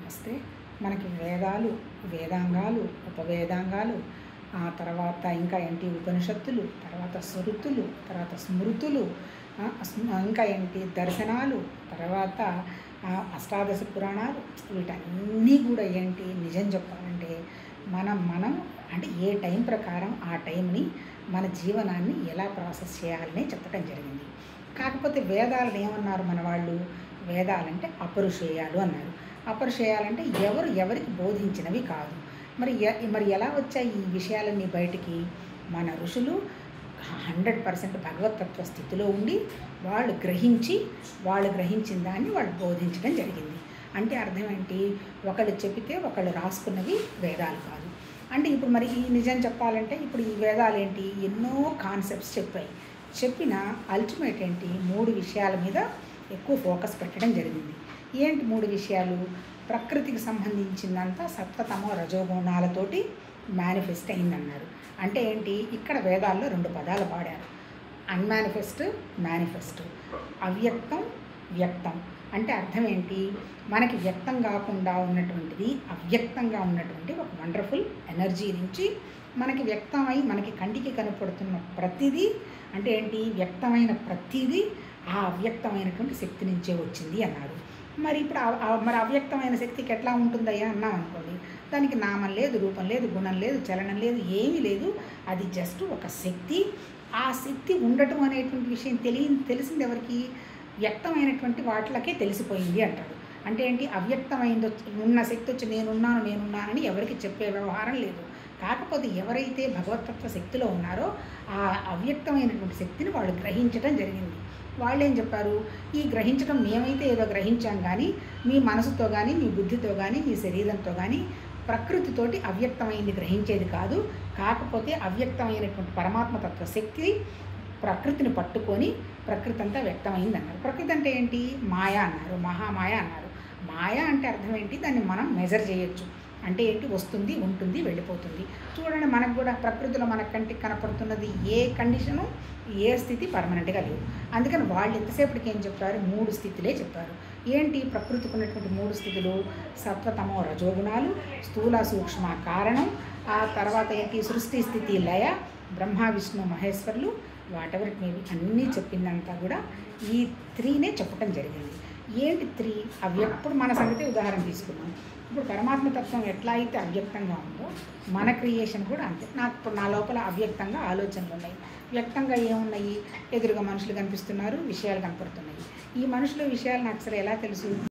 వస్తే మనకి వేదాలు, వేదాంగాలు, ఉపవేదాంగాలు, ఆ తర్వాత ఇంకా ఏంటి ఉపనిషత్తులు, తర్వాత శృతులు, తర్వాత స్మృతులు, ఇంకా ఏంటి దర్శనాలు, తర్వాత అష్టాదశ పురాణాలు, వీటన్నీ కూడా ఏంటి నిజం చెప్పాలంటే మనం అంటే ఏ టైం ప్రకారం ఆ టైంని మన జీవనాన్ని ఎలా ప్రాసెస్ చేయాలని చెప్పడం జరిగింది. కాకపోతే వేదాలను ఏమన్నారు మన వాళ్ళు? వేదాలంటే అపరుషేయాలు అన్నారు. అపరుషేయాలంటే ఎవరికి బోధించినవి కాదు. మరి ఎలా వచ్చాయి ఈ విషయాలన్నీ బయటికి? మన ఋషులు 100% భగవతత్వ స్థితిలో ఉండి వాళ్ళు గ్రహించిన దాన్ని వాళ్ళు బోధించడం జరిగింది. అంటే అర్థం ఏంటి? ఒకళ్ళు చెప్పితే ఒకళ్ళు రాసుకున్నవి వేదాలు కాదు. అంటే ఇప్పుడు మరి ఈ నిజం చెప్పాలంటే ఇప్పుడు ఈ వేదాలు ఏంటి? ఎన్నో కాన్సెప్ట్స్ చెప్పిన అల్టిమేట్ ఏంటి? 3 విషయాల మీద ఎక్కువ ఫోకస్ పెట్టడం జరిగింది. ఏంటి 3 విషయాలు? ప్రకృతికి సంబంధించిందంతా సత్వతమో రజోగుణాలతోటి మేనిఫెస్ట్ అయిందన్నారు. అంటే ఏంటి? ఇక్కడ వేదాల్లో 2 పదాలు వాడారు. Unmanifest, manifest. అవ్యక్తం, వ్యక్తం. అంటే అర్థం ఏంటి? మనకి వ్యక్తం కాకుండా ఉన్నటువంటిది అవ్యక్తంగా ఉన్నటువంటి ఒక వండర్ఫుల్ ఎనర్జీ నుంచి మనకి వ్యక్తమై మనకి కంటికి కనపడుతున్న ప్రతిదీ అంటే ఏంటి? వ్యక్తమైన ప్రతిదీ ఆ అవ్యక్తమైనటువంటి శక్తి నుంచే వచ్చింది అన్నారు. మరి ఇప్పుడు మరి అవ్యక్తమైన శక్తికి ఎట్లా ఉంటుందయ్యా అన్నాం అనుకోండి, దానికి నామం లేదు, రూపం లేదు, గుణం లేదు, చలనం లేదు, ఏమీ లేదు. అది జస్ట్ ఒక శక్తి. ఆ శక్తి ఉండటం అనేటువంటి విషయం తెలిసింది ఎవరికి? వ్యక్తమైనటువంటి వాటిలకే తెలిసిపోయింది అంటాడు. అంటే ఏంటి? అవ్యక్తమైంది ఉన్న శక్తి వచ్చి నేనున్నానని ఎవరికి చెప్పే వ్యవహారం లేదు. కాకపోతే ఎవరైతే భగవతత్వ శక్తిలో ఉన్నారో ఆ అవ్యక్తమైనటువంటి శక్తిని వాళ్ళు గ్రహించడం జరిగింది. వాళ్ళు ఏం చెప్పారు? ఈ గ్రహించడం మేమైతే ఏదో గ్రహించాం కానీ మీ మనసుతో కానీ మీ బుద్ధితో కానీ మీ శరీరంతో కానీ ప్రకృతితోటి అవ్యక్తమైంది గ్రహించేది కాదు. కాకపోతే అవ్యక్తమైనటువంటి పరమాత్మతత్వ శక్తి ప్రకృతిని పట్టుకొని ప్రకృతి అంతా వ్యక్తమైంది అన్నారు. ప్రకృతి అంటే ఏంటి? మాయ అన్నారు, మహామాయ అన్నారు. మాయ అంటే అర్థం ఏంటి? దాన్ని మనం మెజర్ చేయొచ్చు. అంటే ఏంటి? వస్తుంది, ఉంటుంది, వెళ్ళిపోతుంది. చూడండి, మనకు కూడా ప్రకృతిలో మన కంటికి కనపడుతున్నది ఏ కండిషను, ఏ స్థితి పర్మనెంట్గా లేవు. అందుకని వాళ్ళు ఎంతసేపటికి ఏం చెప్పారు? 3 స్థితులే చెప్పారు. ఏంటి ప్రకృతికి ఉన్నటువంటి 3 స్థితులు? సత్వతమో రజోగుణాలు, స్థూల సూక్ష్మ కారణం, ఆ తర్వాత ఏంటి? సృష్టి స్థితి లయ, Brahma Vishnu మహేశ్వరులు, whatever it maybe అన్నీ చెప్పిందంతా కూడా ఈ 3నే చెప్పటం జరిగింది. ఏంటి 3? ఇప్పుడు మన సంగతి ఉదాహరణ తీసుకున్నాం. ఇప్పుడు పరమాత్మతత్వం ఎట్లా అయితే అవ్యక్తంగా ఉందో మన క్రియేషన్ కూడా అంతే. ఇప్పుడు నా లోపల అవ్యక్తంగా ఆలోచనలు ఉన్నాయి, వ్యక్తంగా ఏమున్నాయి? ఎదురుగా మనుషులు కనిపిస్తున్నారు, విషయాలు కనపడుతున్నాయి. ఈ మనుషుల విషయాలు నాకు అసలు ఎలా తెలుసు?